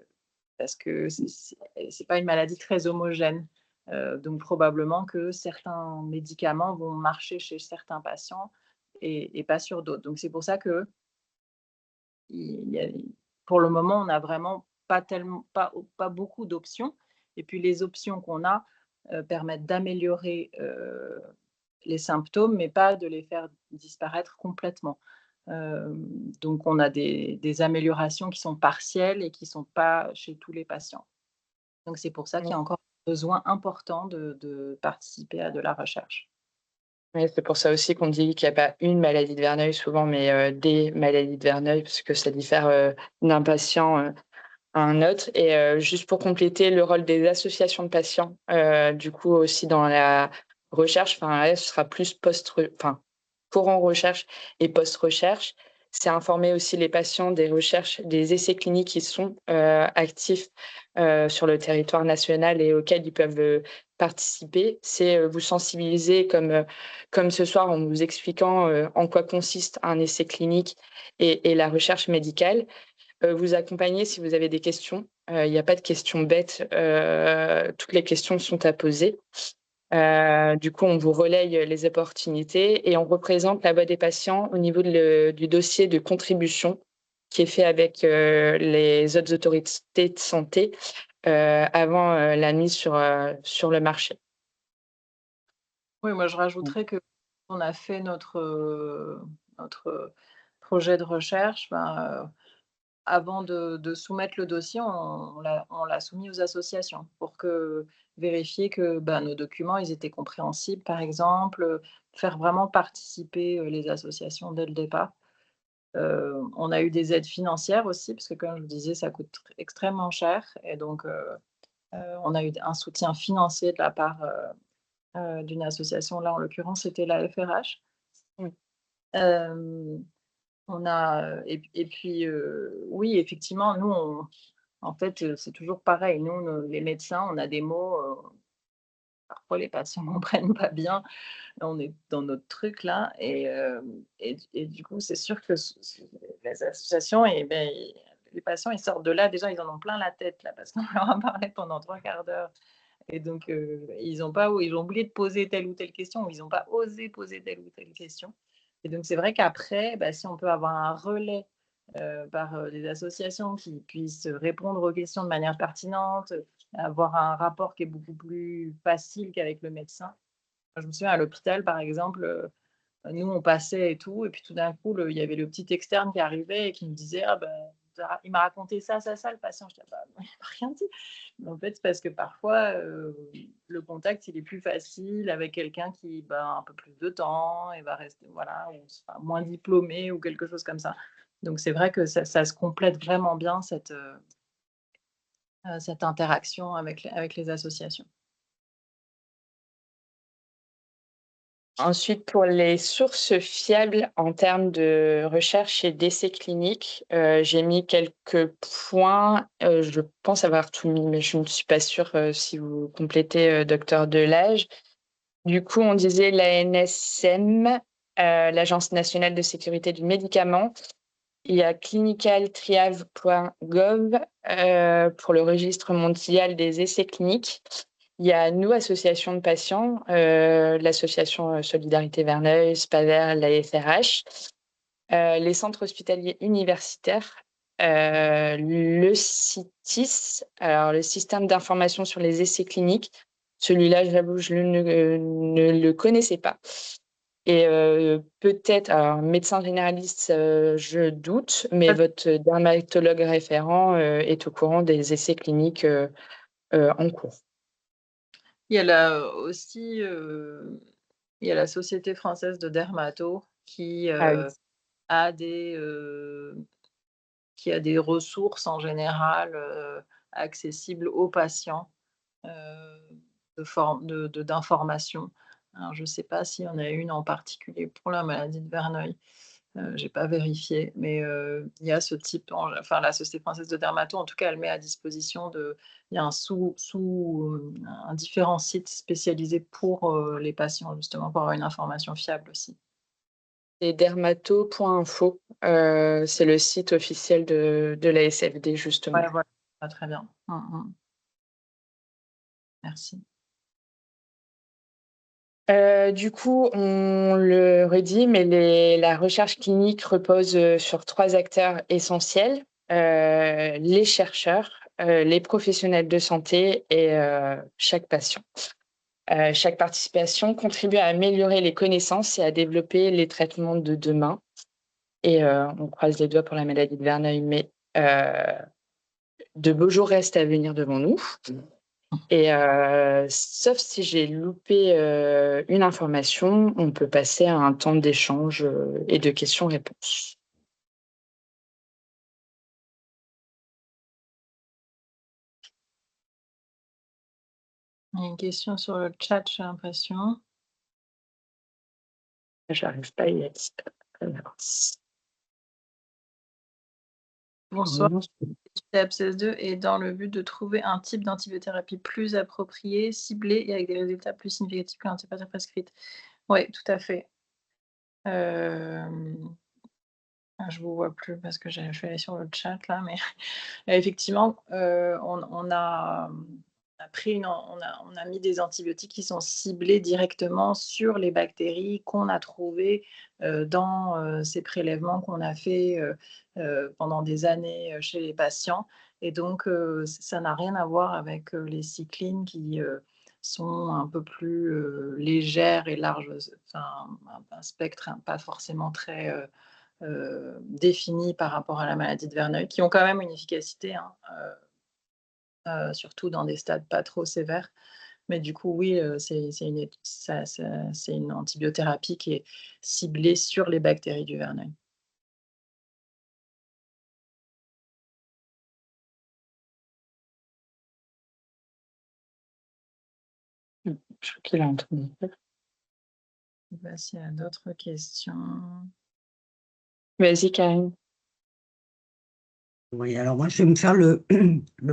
Parce que c'est pas une maladie très homogène. Donc probablement que certains médicaments vont marcher chez certains patients et pas sur d'autres. Donc c'est pour ça que il y a pour le moment, on n'a vraiment pas beaucoup d'options et puis les options qu'on a, permettent d'améliorer, les symptômes, mais pas de les faire disparaître complètement. Donc on a des améliorations qui sont partielles et qui sont pas chez tous les patients. Donc c'est pour ça qu'il y a encore besoin important de participer à de la recherche. Oui, c'est pour ça aussi qu'on dit qu'il y a pas une maladie de Verneuil souvent, mais des maladies de Verneuil parce que ça diffère, d'un patient, à un autre et juste pour compléter le rôle des associations de patients, du coup aussi dans la recherche, enfin elle ce sera plus courant recherche et post-recherche. C'est informer aussi les patients des recherches, des essais cliniques qui sont, actifs, sur le territoire national et auxquels ils peuvent, participer. C'est, vous sensibiliser comme ce soir en vous expliquant, en quoi consiste un essai clinique et la recherche médicale. Vous accompagner si vous avez des questions. Il y a pas de questions bêtes, toutes les questions sont à poser. Du coup, on vous relaye les opportunités et on représente la voix des patients au niveau du dossier de contribution qui est fait avec, les autres autorités de santé, avant, la mise sur le marché. Oui, moi je Mmh. rajouterais qu'on a fait notre projet de recherche, avant de soumettre le dossier, on l'a soumis aux associations pour vérifier que, nos documents, ils étaient compréhensibles, par exemple, faire vraiment participer, les associations dès le départ. On a eu des aides financières aussi parce que comme je vous disais, ça coûte extrêmement cher et donc on a eu un soutien financier de la part, d'une association. Là, en l'occurrence, c'était la FRH. Oui. Hem, on a, et puis, oui, effectivement, nous, en fait, c'est toujours pareil. Nous, les médecins, on a des mots, parfois les patients ne comprennent pas bien. On est dans notre truc là et du coup, c'est sûr que les associations les patients, ils sortent de là, déjà, ils en ont plein la tête là parce qu'on leur a parlé pendant 3/4 d'heure et donc ils ont oublié de poser telle ou telle question ou ils n'ont pas osé poser telle ou telle question et donc c'est vrai qu'après, si on peut avoir un relais, par, des associations qui puissent répondre aux questions de manière pertinente, avoir un rapport qui est beaucoup plus facile qu'avec le médecin. Je me souviens à l'hôpital, par exemple, nous, on passait et tout et puis tout d'un coup, il y avait le petit externe qui arrivait et qui me disait: «Ah ben, il m'a raconté ça, ça, ça, le patient». Je dis: «Ah bah, il m'a rien dit». Mais en fait, c'est parce que parfois, le contact, il est plus facile avec quelqu'un qui, a un peu plus de temps et va rester voilà, ou enfin, moins diplômé ou quelque chose comme ça. Donc c'est vrai que ça se complète vraiment bien cette interaction avec les associations. Ensuite, pour les sources fiables en termes de recherche et d'essais cliniques, j'ai mis quelques points. Je pense avoir tout mis, mais je ne suis pas sûre si vous complétez, docteur Delage. Du coup, on disait l'ANSM, l'Agence nationale de sécurité du médicament. Il y a clinicaltrials.gov pour le registre mondial des essais cliniques. Il y a nous, association de patients, l'association Solidarité Verneuil, SPAVER, la FRH, les centres hospitaliers universitaires, le CITIS, alors le système d'information sur les essais cliniques. Celui-là, j'avoue, je ne le connaissais pas. Et peut-être, alors médecin généraliste, je doute, mais votre dermatologue référent est au courant des essais cliniques en cours. Il y a aussi il y a la Société française de dermato qui Ah oui. a des ressources en général accessibles aux patients d'information. Alors, je ne sais pas s'il y en a une en particulier pour la maladie de Verneuil. J'ai pas vérifié, mais il y a ce type, enfin la Société française de dermato, en tout cas, elle met à disposition il y a un différent site spécialisé pour les patients, justement, pour avoir une information fiable aussi. Et dermato.info, c'est le site officiel de la SFD, justement. Ouais, voilà, ah, très bien. Merci. Du coup, on le redit, mais la recherche clinique repose sur 3 acteurs essentiels, les chercheurs, les professionnels de santé et chaque patient. Chaque participation contribue à améliorer les connaissances et à développer les traitements de demain. Et on croise les doigts pour la maladie de Verneuil, mais de beaux jours restent à venir devant nous. Et sauf si j'ai loupé une information, on peut passer à un temps d'échange et de questions-réponses. Il y a une question sur le chat, j'ai l'impression. J'arrive pas à y être. Bonsoir. TAPCS2 est dans le but de trouver un type d'antibiothérapie plus approprié, ciblé et avec des résultats plus significatifs que l'antibiothérapie prescrite. Oui, tout à fait. Je vous vois plus parce que je suis allée sur le chat là, mais effectivement, on a mis des antibiotiques qui sont ciblés directement sur les bactéries qu'on a trouvées dans ces prélèvements qu'on a fait pendant des années chez les patients. Et donc, ça n'a rien à voir avec les cyclines qui sont un peu plus légères et larges, enfin, un spectre pas forcément très définies par rapport à la maladie de Verneuil, qui ont quand même une efficacité, hein, surtout dans des stades pas trop sévères. Mais du coup, oui, c'est une antibiothérapie qui est ciblée sur les bactéries du Verneuil. Je crois qu'il a entendu. Je sais pas s'il y a d'autres questions. Vas-y, Karine. Oui, alors moi, je vais me faire le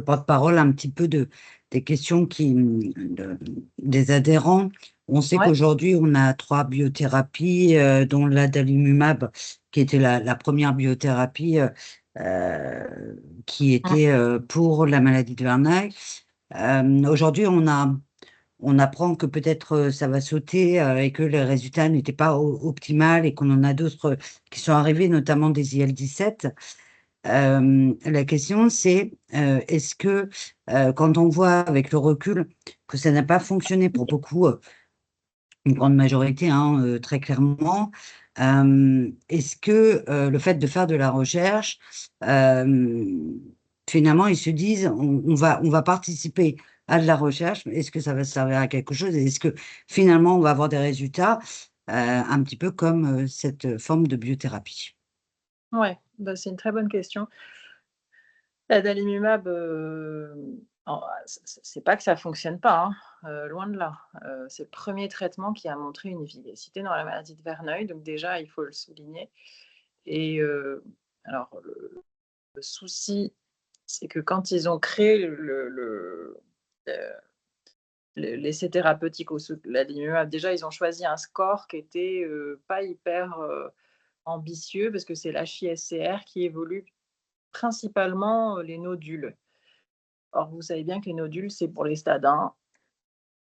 porte-parole un petit peu des questions des adhérents. On sait Ouais. qu'aujourd'hui, on a 3 biothérapies, dont l'adalimumab, qui était la première biothérapie qui était pour la maladie de Verneuil. Aujourd'hui, on apprend que peut-être ça va sauter et que les résultats n'étaient pas optimales et qu'on en a d'autres qui sont arrivés, notamment des IL-17. La question, c'est est-ce que quand on voit avec le recul que ça n'a pas fonctionné pour beaucoup, une grande majorité, hein, très clairement, est-ce que le fait de faire de la recherche, finalement, ils se disent on va participer à de la recherche, mais est-ce que ça va servir à quelque chose et est-ce que finalement on va avoir des résultats un petit peu comme cette forme de biothérapie? Ouais, bah, c'est une très bonne question. L'adalimumab, C'est pas que ça fonctionne pas, hein, loin de là. C'est le premier traitement qui a montré une efficacité dans la maladie de Verneuil, donc déjà, il faut le souligner. Et alors le souci, c'est que quand ils ont créé l'essai thérapeutique au l'adalimumab, déjà, ils ont choisi un score qui était, pas hyper, ambitieux parce que c'est l'HISCR qui évolue principalement, les nodules. Or, vous savez bien que les nodules, c'est pour les stades 1.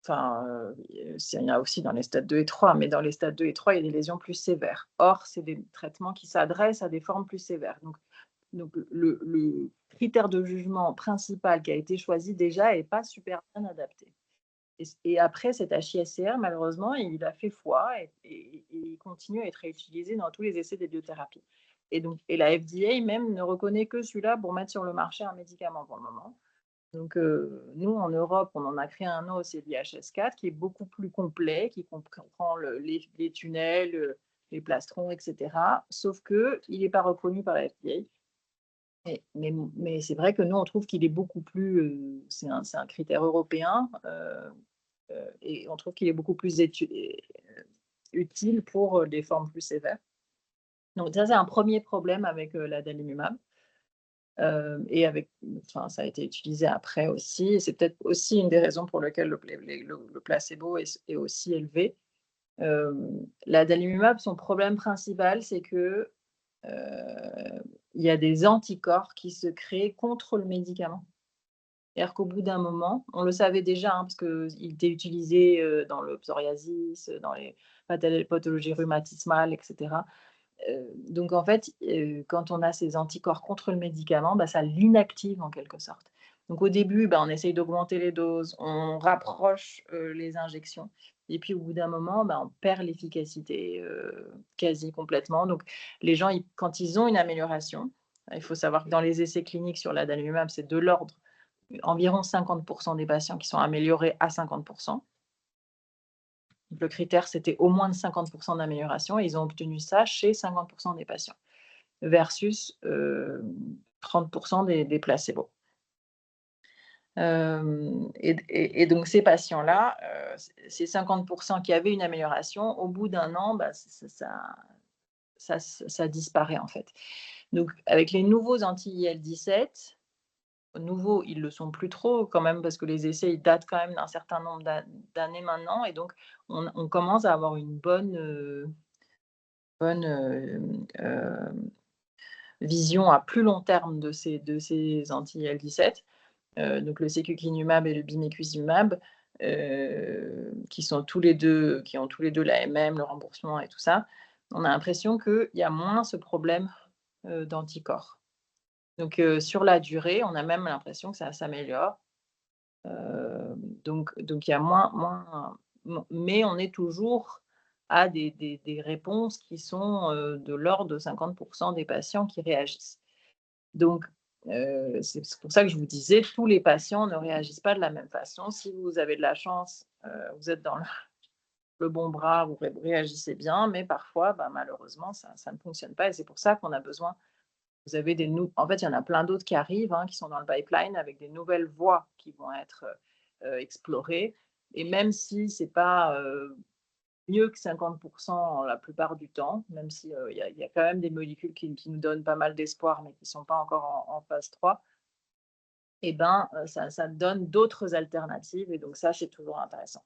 Enfin, il y en a aussi dans les stades 2 et 3, mais dans les stades 2 et 3, il y a des lésions plus sévères. Or, c'est des traitements qui s'adressent à des formes plus sévères. Donc le critère de jugement principal qui a été choisi déjà n'est pas super bien adapté. Et après cet HISCR, malheureusement, il a fait foi et il continue à être réutilisé dans tous les essais des biothérapies. Et la FDA même ne reconnaît que celui-là pour mettre sur le marché un médicament pour le moment. Donc, nous, en Europe, on en a créé un autre, c'est l'IHS4, qui est beaucoup plus complet, qui comprend les tunnels, les plastrons, etc. Sauf qu'il n'est pas reconnu par la FDA. Mais c'est vrai que nous, on trouve qu'il est beaucoup plus, c'est un critère européen, et on trouve qu'il est beaucoup plus utile pour des formes plus sévères. Donc ça, c'est un premier problème avec l'adalimumab. Et ça a été utilisé après aussi. Et c'est peut-être aussi une des raisons pour lesquelles le placebo est aussi élevé. L'adalimumab, son problème principal, c'est que il y a des anticorps qui se créent contre le médicament. C'est-à-dire qu'au bout d'un moment, on le savait déjà, parce qu'il était utilisé dans le psoriasis, dans les pathologies rhumatismales, etc. Donc en fait, quand on a ces anticorps contre le médicament, ça l'inactive en quelque sorte. Donc au début, on essaye d'augmenter les doses, on rapproche les injections et puis au bout d'un moment, on perd l'efficacité quasi complètement. Donc les gens, quand ils ont une amélioration, il faut savoir que dans les essais cliniques sur l'adalimumab, c'est de l'ordre environ 50% des patients qui sont améliorés à 50%. Donc, le critère, c'était au moins de 50% d'amélioration et ils ont obtenu ça chez 50% des patients versus 30% des placebos. Et donc, ces patients-là, ces 50% qui avaient une amélioration, au bout d'un an, ça disparaît en fait. Donc, avec les nouveaux anti-IL-17, nouveaux, ils ne le sont plus trop quand même parce que les essais, ils datent quand même d'un certain nombre d'années maintenant et donc on commence à avoir une bonne vision à plus long terme de ces anti-IL-17, donc le sécukinumab et le bimekizumab, qui ont tous les deux l'AMM, le remboursement et tout ça. On a l'impression qu'il y a moins ce problème d'anticorps. Donc, sur la durée, on a même l'impression que ça s'améliore. Donc il y a moins, mais on est toujours à des réponses qui sont de l'ordre de 50% des patients qui réagissent. Donc, c'est pour ça que je vous disais, tous les patients ne réagissent pas de la même façon. Si vous avez de la chance, vous êtes dans le bon bras, vous réagissez bien, mais parfois, malheureusement, ça ne fonctionne pas et c'est pour ça qu'on a besoin. Vous avez en fait, il y en a plein d'autres qui arrivent, qui sont dans le pipeline avec des nouvelles voies qui vont être explorées. Et même si ce n'est pas mieux que 50% la plupart du temps, même s'il y a quand même des molécules qui nous donnent pas mal d'espoir, mais qui ne sont pas encore en phase 3, ça donne d'autres alternatives. Et donc ça, c'est toujours intéressant.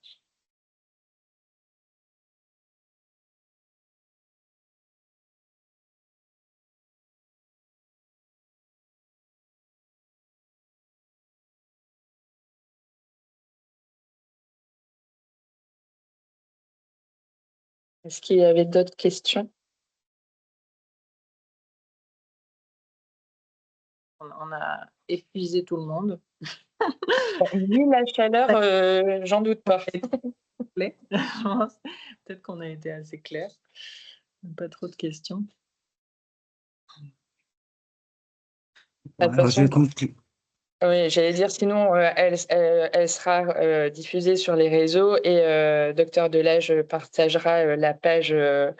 Est-ce qu'il y avait d'autres questions? On a épuisé tout le monde. Vu la chaleur, j'en doute pas. Peut-être qu'on a été assez clair. Pas trop de questions. Alors, je conclue. Oui, j'allais dire, sinon, elle sera diffusée sur les réseaux et Docteur Delage partagera la page de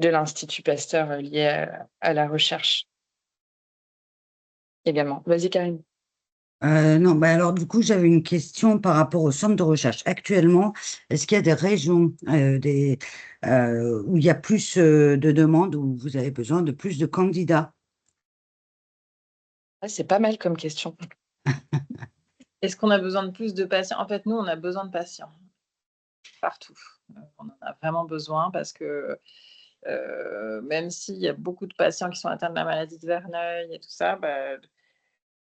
l'Institut Pasteur liée à la recherche également. Vas-y, Karine. Non, bah alors du coup, j'avais une question par rapport au centre de recherche. Actuellement, est-ce qu'il y a des régions où il y a plus de demandes, où vous avez besoin de plus de candidats? Ah, c'est pas mal comme question. Est-ce qu'on a besoin de plus de patients? En fait, nous, on a besoin de patients partout. On en a vraiment besoin parce que même s'il y a beaucoup de patients qui sont atteints de la maladie de Verneuil et tout ça, bah,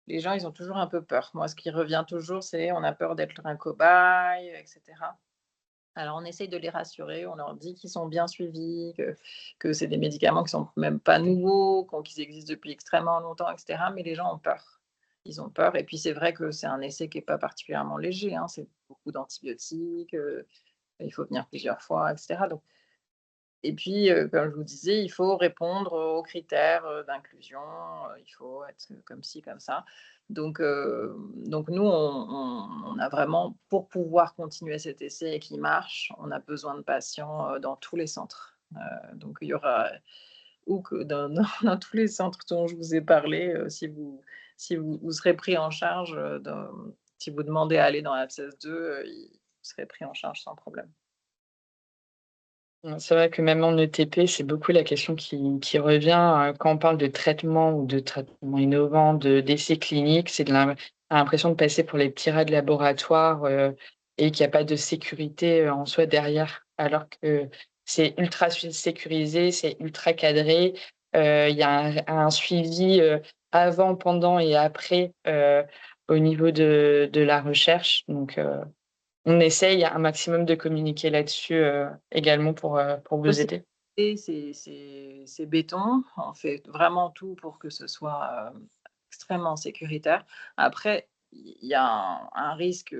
les gens, ils ont toujours un peu peur. Moi, ce qui revient toujours, c'est on a peur d'être un cobaye, et cetera. Alors, on essaye de les rassurer, on leur dit qu'ils sont bien suivis, que c'est des médicaments qui sont même pas nouveaux, qu'ils existent depuis extrêmement longtemps, et cetera. Mais les gens ont peur. Ils ont peur. Et puis, c'est vrai que c'est un essai qui est pas particulièrement léger, hein. C'est beaucoup d'antibiotiques, il faut venir plusieurs fois, et cetera. Donc et puis, comme je vous disais, il faut répondre aux critères, d'inclusion, il faut être comme ci, comme ça. Donc nous, on a vraiment pour pouvoir continuer cet essai et qu'il marche, on a besoin de patients, dans tous les centres. Donc il y aura ou que dans tous les centres dont je vous ai parlé, si vous serez pris en charge, si vous demandez à aller dans la CS2, vous serez pris en charge sans problème. C'est vrai que même en ETP, c'est beaucoup la question qui revient, quand on parle de traitement ou de traitement innovant, d'essais cliniques, c'est l'impression de passer pour les petits rats de laboratoire, et qu'il y a pas de sécurité, en soi derrière. Alors que c'est ultra sécurisé, c'est ultra cadré, il y a un suivi, avant, pendant et après, au niveau de la recherche. Donc on essaye un maximum de communiquer là-dessus, également pour vous Aussi, aider. et c'est béton. On fait vraiment tout pour que ce soit, extrêmement sécuritaire. Après, il y a un risque,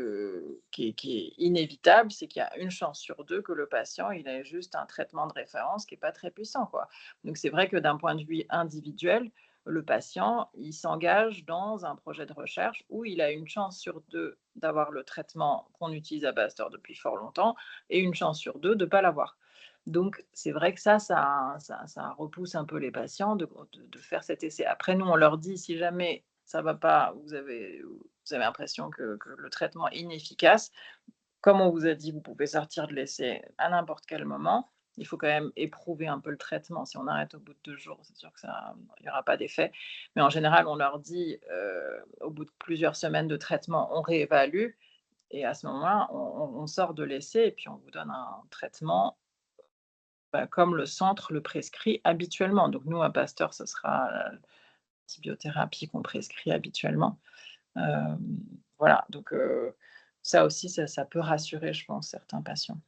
qui est inévitable, c'est qu'il y a une chance sur 2 que le patient, il ait juste un traitement de référence qui est pas très puissant, quoi. Donc c'est vrai que d'un point de vue individuel, le patient, il s'engage dans un projet de recherche où il a une chance sur 2 d'avoir le traitement qu'on utilise à Pasteur depuis fort longtemps et une chance sur 2 de pas l'avoir. Donc, c'est vrai que ça repousse un peu les patients de faire cet essai. Après, nous, on leur dit: «Si jamais ça va pas, vous avez l'impression que le traitement est inefficace, comme on vous a dit, vous pouvez sortir de l'essai à n'importe quel moment. Il faut quand même éprouver un peu le traitement. Si on arrête au bout de 2 jours, c'est sûr que ça il y aura pas d'effet». Mais en général, on leur dit, au bout de plusieurs semaines de traitement, on réévalue et à ce moment-là, on sort de l'essai et puis on vous donne un traitement, bah, comme le centre le prescrit habituellement. Donc nous, à Pasteur, ce sera l'antibiothérapie qu'on prescrit habituellement. Hem, voilà, donc ça aussi, ça peut rassurer, je pense, certains patients.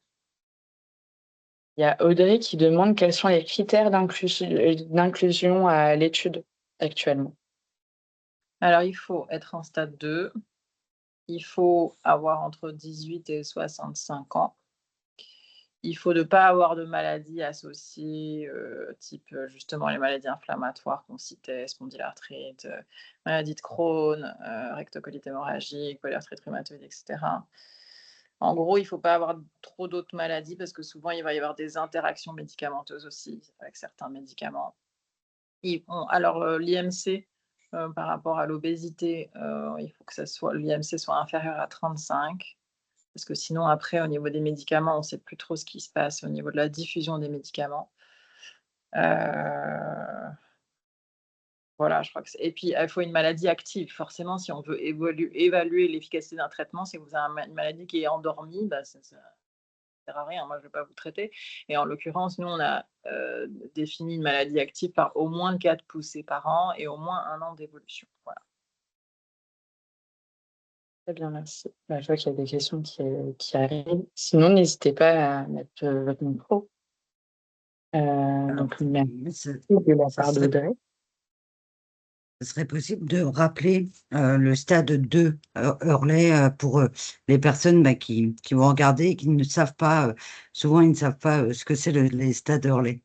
Il y a Audrey qui demande quels sont les critères d'inclusion à l'étude actuellement? Alors il faut être en stade 2, il faut avoir entre 18 et 65 ans. Il faut ne pas avoir de maladies associées, type, justement les maladies inflammatoires qu'on citait, spondylarthrite, maladie de Crohn, rectocolite hémorragique, polyarthrite rhumatoïde et cetera. En gros, il ne faut pas avoir trop d'autres maladies parce que souvent il va y avoir des interactions médicamenteuses aussi avec certains médicaments. Alors, l'IMC, par rapport à l'obésité, il faut que l'IMC soit inférieur à 35. Parce que sinon, après, au niveau des médicaments, on ne sait plus trop ce qui se passe au niveau de la diffusion des médicaments. Heu, voilà, je crois que c'est et puis, il faut une maladie active. Forcément, si on veut évaluer l'efficacité d'un traitement, si vous avez une maladie qui est endormie, bah, ça sert à rien. Moi, je ne vais pas vous traiter et en l'occurrence, nous, on a, défini une maladie active par au moins 4 poussées par an et au moins 1 an d'évolution. Voilà. Très bien, merci. Bah, je vois qu'il y a des questions qui arrivent. Sinon, n'hésitez pas à mettre, votre micro. Alors, Donc merci mais de la ça part serait d'Audrey. Ce serait possible de rappeler le stade 2 Hurley pour les personnes qui vont regarder et qui ne savent pas, souvent ils ne savent pas ce que c'est les stades Hurley.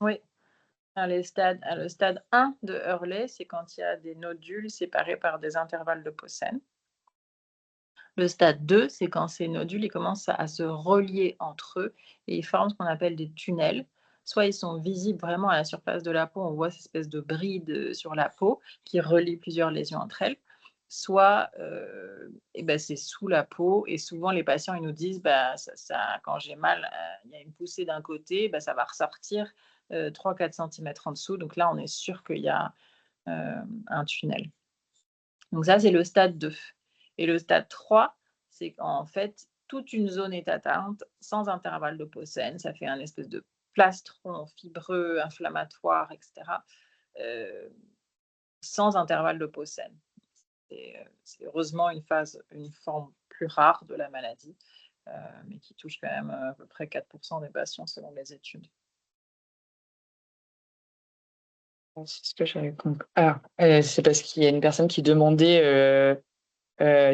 Oui. Le stade 1 de Hurley, c'est quand il y a des nodules séparés par des intervalles de Posen. Le stade 2, c'est quand ces nodules, ils commencent à se relier entre eux et ils forment ce qu'on appelle des tunnels. Soit ils sont visibles vraiment à la surface de la peau, on voit cette espèce de bride, sur la peau qui relie plusieurs lésions entre elles. soit c'est sous la peau. Et souvent, les patients ils nous disent quand j'ai mal, il y a une poussée d'un côté, ça va ressortir 3-4 centimètres en dessous. Donc là, on est sûr qu'il y a un tunnel. Donc ça, c'est le stade 2. Et le stade 3, c'est qu'en fait, toute une zone est atteinte sans intervalle de peau saine. Ça fait un espèce de plastron fibreux, inflammatoire, etc., sans intervalle de peau saine. C'est heureusement une forme plus rare de la maladie, mais qui touche quand même à peu près 4% des patients selon les études. C'est ce que j'avais compris. C'est parce qu'il y a une personne qui demandait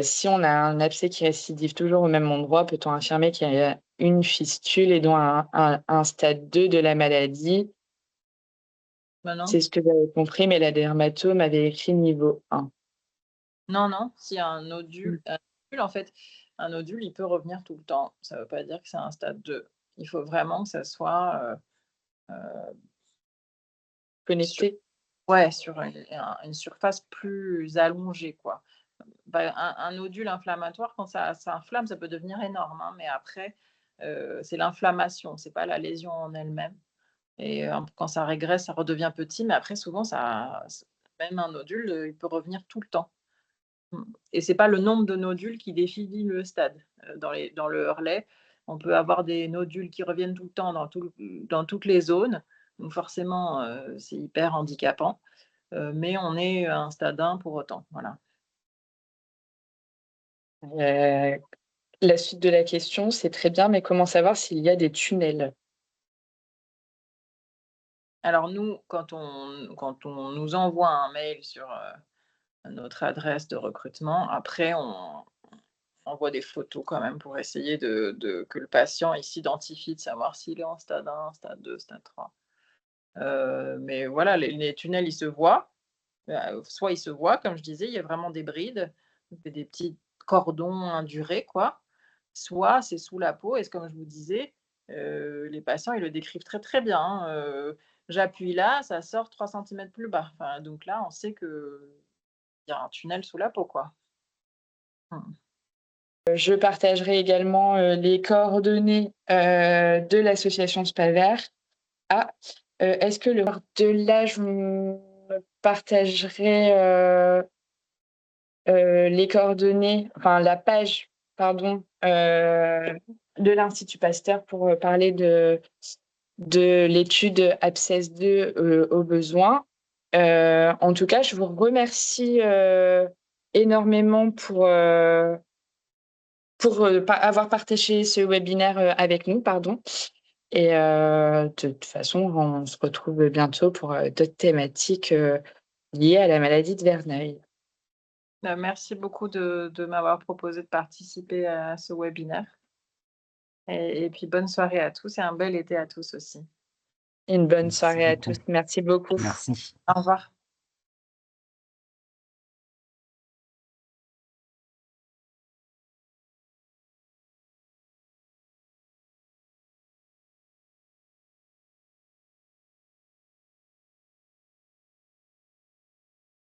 si on a un abcès qui récidive toujours au même endroit, peut-on affirmer qu'il y a une fistule et donc un stade 2 de la maladie? Non. C'est ce que j'avais compris, mais la dermatome avait écrit niveau 1. Non, s'il y a un nodule, en fait, un nodule, il peut revenir tout le temps. Ça ne veut pas dire que c'est un stade 2. Il faut vraiment que ça soit Connecté? sur une surface plus allongée, quoi. Un nodule inflammatoire, quand ça inflamme, ça peut devenir énorme, hein, mais après, c'est l'inflammation, c'est pas la lésion en elle-même. Et quand ça régresse, ça redevient petit, mais après souvent même un nodule, il peut revenir tout le temps. Et c'est pas le nombre de nodules qui définit le stade. Dans le Hurley, on peut avoir des nodules qui reviennent tout le temps dans toutes les zones. Donc forcément, c'est hyper handicapant, mais on est à un stade 1 pour autant, voilà. La suite de la question, c'est très bien, mais comment savoir s'il y a des tunnels? Alors nous, quand on nous envoie un mail sur, notre adresse de recrutement, après on envoie des photos quand même pour essayer que le patient il s'identifie, de savoir s'il est en stade 1, stade 2, stade 3. Mais voilà, les tunnels, ils se voient. Soit ils se voient, comme je disais, il y a vraiment des brides, des petits cordons indurés, quoi. Soit c'est sous la peau et comme je vous disais, les patients, ils le décrivent très, très bien, hein, «J'appuie là, ça sort 3 centimètres plus bas». Enfin, donc là, on sait qu'il y a un tunnel sous la peau, quoi. Mmh. Je partagerai également, les coordonnées, de l'association SPAVER. Est-ce que le de l'âge me partagerait, les coordonnées, enfin la page, pardon, de l'Institut Pasteur pour, parler de l'étude Abscess 2, au besoin. En tout cas, je vous remercie, énormément pour avoir partagé ce webinaire, avec nous, pardon. Et de toute façon, on se retrouve bientôt pour, d'autres thématiques, liées à la maladie de Verneuil. Merci beaucoup de m'avoir proposé de participer à ce webinaire et puis bonne soirée à tous et un bel été à tous aussi. Une bonne Merci soirée à beaucoup. tous. Merci beaucoup. Merci. Au revoir.